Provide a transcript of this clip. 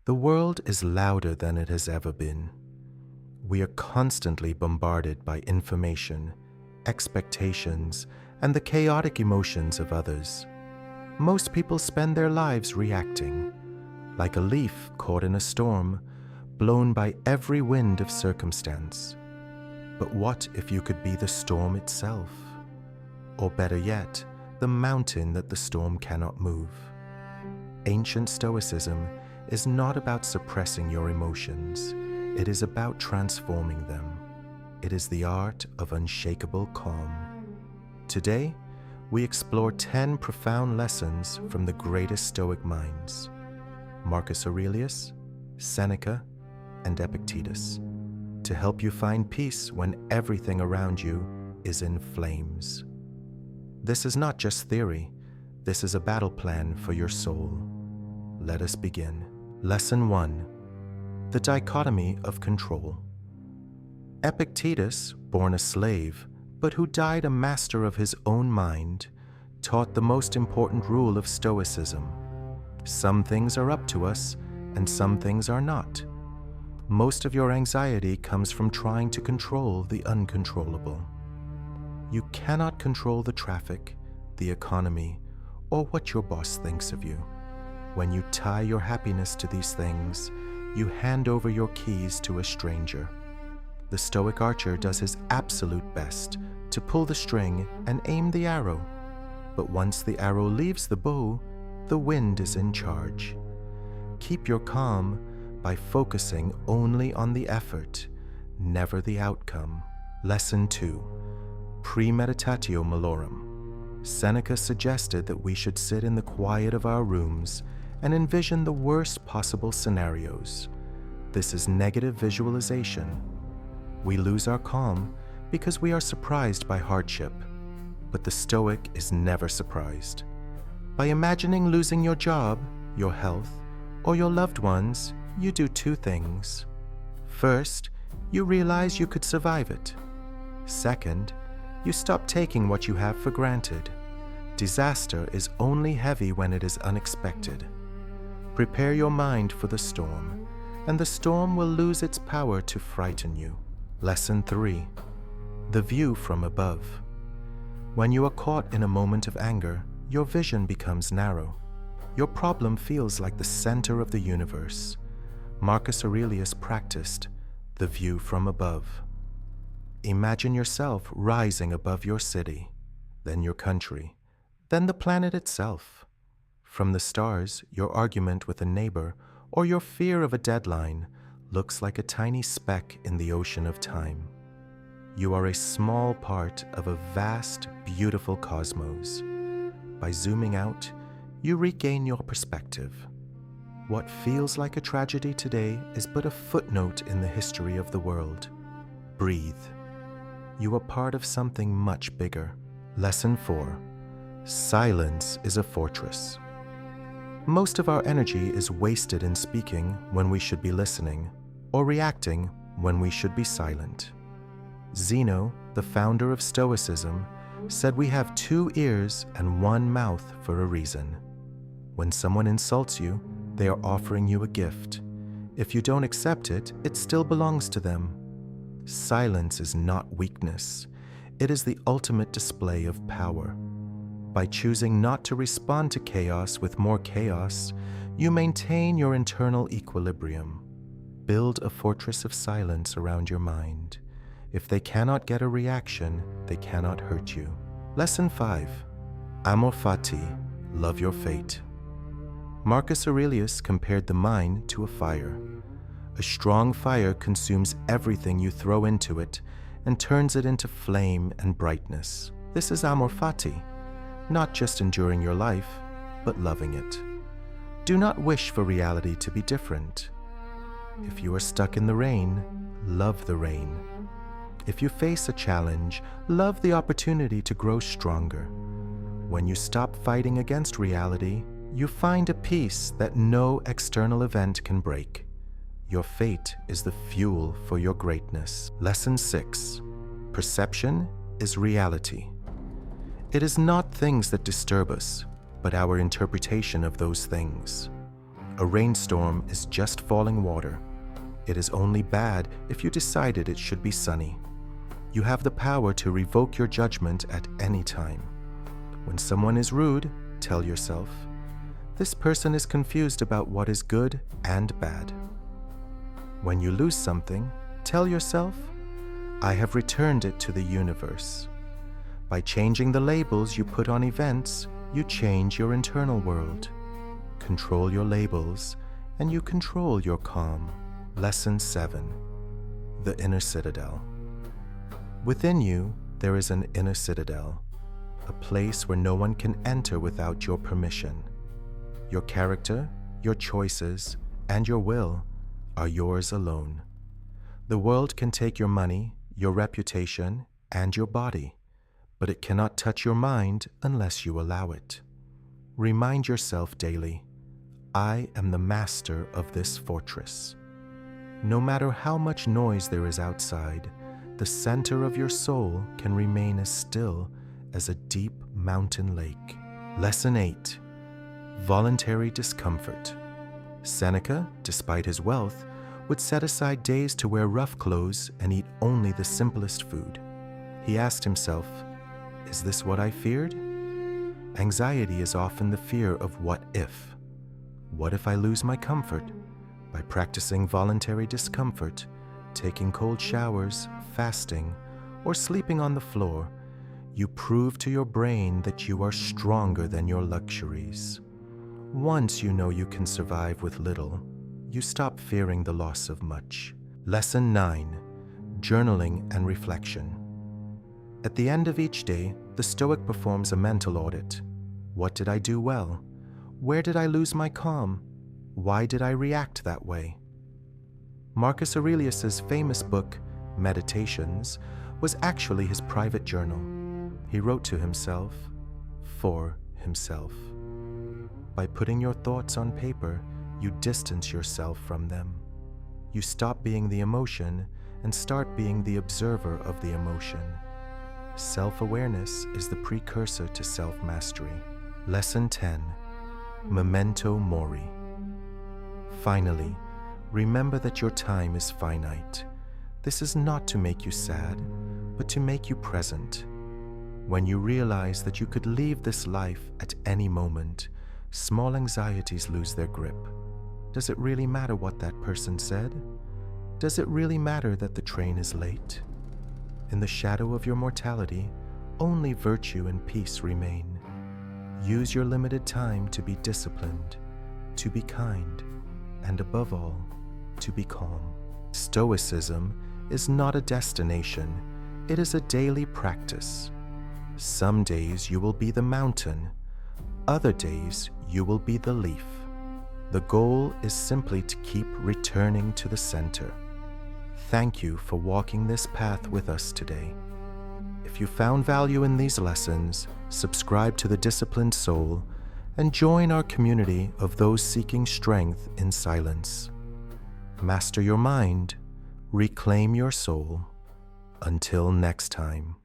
The world is louder than it has ever been. We are constantly bombarded by information, expectations, and the chaotic emotions of others. Most people spend their lives reacting, like a leaf caught in a storm, blown by every wind of circumstance. But what if you could be the storm itself? Or better yet, the mountain that the storm cannot move. Ancient Stoicism is not about suppressing your emotions. It is about transforming them. It is the art of unshakable calm. Today, we explore 10 profound lessons from the greatest Stoic minds, Marcus Aurelius, Seneca, and Epictetus, to help you find peace when everything around you is in flames. This is not just theory. This is a battle plan for your soul. Let us begin. Lesson 1. The dichotomy of control. Epictetus, born a slave, but who died a master of his own mind, taught the most important rule of Stoicism. Some things are up to us, and some things are not. Most of your anxiety comes from trying to control the uncontrollable. You cannot control the traffic, the economy, or what your boss thinks of you. When you tie your happiness to these things, you hand over your keys to a stranger. The Stoic archer does his absolute best to pull the string and aim the arrow. But once the arrow leaves the bow, the wind is in charge. Keep your calm by focusing only on the effort, never the outcome. Lesson 2. Premeditatio malorum. Seneca suggested that we should sit in the quiet of our rooms and envision the worst possible scenarios. This is negative visualization. We lose our calm because we are surprised by hardship, but the Stoic is never surprised. By imagining losing your job, your health, or your loved ones, you do 2 things. First, you realize you could survive it. Second, you stop taking what you have for granted. Disaster is only heavy when it is unexpected. Prepare your mind for the storm, and the storm will lose its power to frighten you. Lesson 3. The view from above. When you are caught in a moment of anger, your vision becomes narrow. Your problem feels like the center of the universe. Marcus Aurelius practiced the view from above. Imagine yourself rising above your city, then your country, then the planet itself. From the stars, your argument with a neighbor or your fear of a deadline looks like a tiny speck in the ocean of time. You are a small part of a vast, beautiful cosmos. By zooming out, you regain your perspective. What feels like a tragedy today is but a footnote in the history of the world. Breathe. You are part of something much bigger. Lesson 4. Silence is a fortress. Most of our energy is wasted in speaking when we should be listening, or reacting when we should be silent. Zeno, the founder of Stoicism, said we have 2 ears and 1 mouth for a reason. When someone insults you, they are offering you a gift. If you don't accept it, it still belongs to them. Silence is not weakness. It is the ultimate display of power. By choosing not to respond to chaos with more chaos, you maintain your internal equilibrium. Build a fortress of silence around your mind. If they cannot get a reaction, they cannot hurt you. Lesson 5. Amor fati, love your fate. Marcus Aurelius compared the mind to a fire. A strong fire consumes everything you throw into it and turns it into flame and brightness. This is amor fati, not just enduring your life, but loving it. Do not wish for reality to be different. If you are stuck in the rain, love the rain. If you face a challenge, love the opportunity to grow stronger. When you stop fighting against reality, you find a peace that no external event can break. Your fate is the fuel for your greatness. Lesson 6. Perception is reality. It is not things that disturb us, but our interpretation of those things. A rainstorm is just falling water. It is only bad if you decided it should be sunny. You have the power to revoke your judgment at any time. When someone is rude, tell yourself, this person is confused about what is good and bad. When you lose something, tell yourself, I have returned it to the universe. By changing the labels you put on events, you change your internal world. Control your labels, and you control your calm. Lesson 7. The Inner Citadel. Within you, there is an inner citadel, a place where no one can enter without your permission. Your character, your choices, and your will are yours alone. The world can take your money, your reputation, and your body, but it cannot touch your mind unless you allow it. Remind yourself daily, I am the master of this fortress. No matter how much noise there is outside, the center of your soul can remain as still as a deep mountain lake. Lesson 8. Voluntary discomfort. Seneca, despite his wealth, would set aside days to wear rough clothes and eat only the simplest food. He asked himself, is this what I feared? Anxiety is often the fear of what if. What if I lose my comfort? By practicing voluntary discomfort, taking cold showers, fasting, or sleeping on the floor, you prove to your brain that you are stronger than your luxuries. Once you know you can survive with little, you stop fearing the loss of much. Lesson 9. Journaling and reflection. At the end of each day, the Stoic performs a mental audit. What did I do well? Where did I lose my calm? Why did I react that way? Marcus Aurelius's famous book, Meditations, was actually his private journal. He wrote to himself, for himself. By putting your thoughts on paper, you distance yourself from them. You stop being the emotion and start being the observer of the emotion. Self-awareness is the precursor to self-mastery. Lesson 10. Memento mori. Finally, remember that your time is finite. This is not to make you sad, but to make you present. When you realize that you could leave this life at any moment, small anxieties lose their grip. Does it really matter what that person said? Does it really matter that the train is late? In the shadow of your mortality, only virtue and peace remain. Use your limited time to be disciplined, to be kind, and above all, to be calm. Stoicism is not a destination, it is a daily practice. Some days you will be the mountain, other days you will be the leaf. The goal is simply to keep returning to the center. Thank you for walking this path with us today. If you found value in these lessons, subscribe to The Disciplined Soul and join our community of those seeking strength in silence. Master your mind, reclaim your soul. Until next time.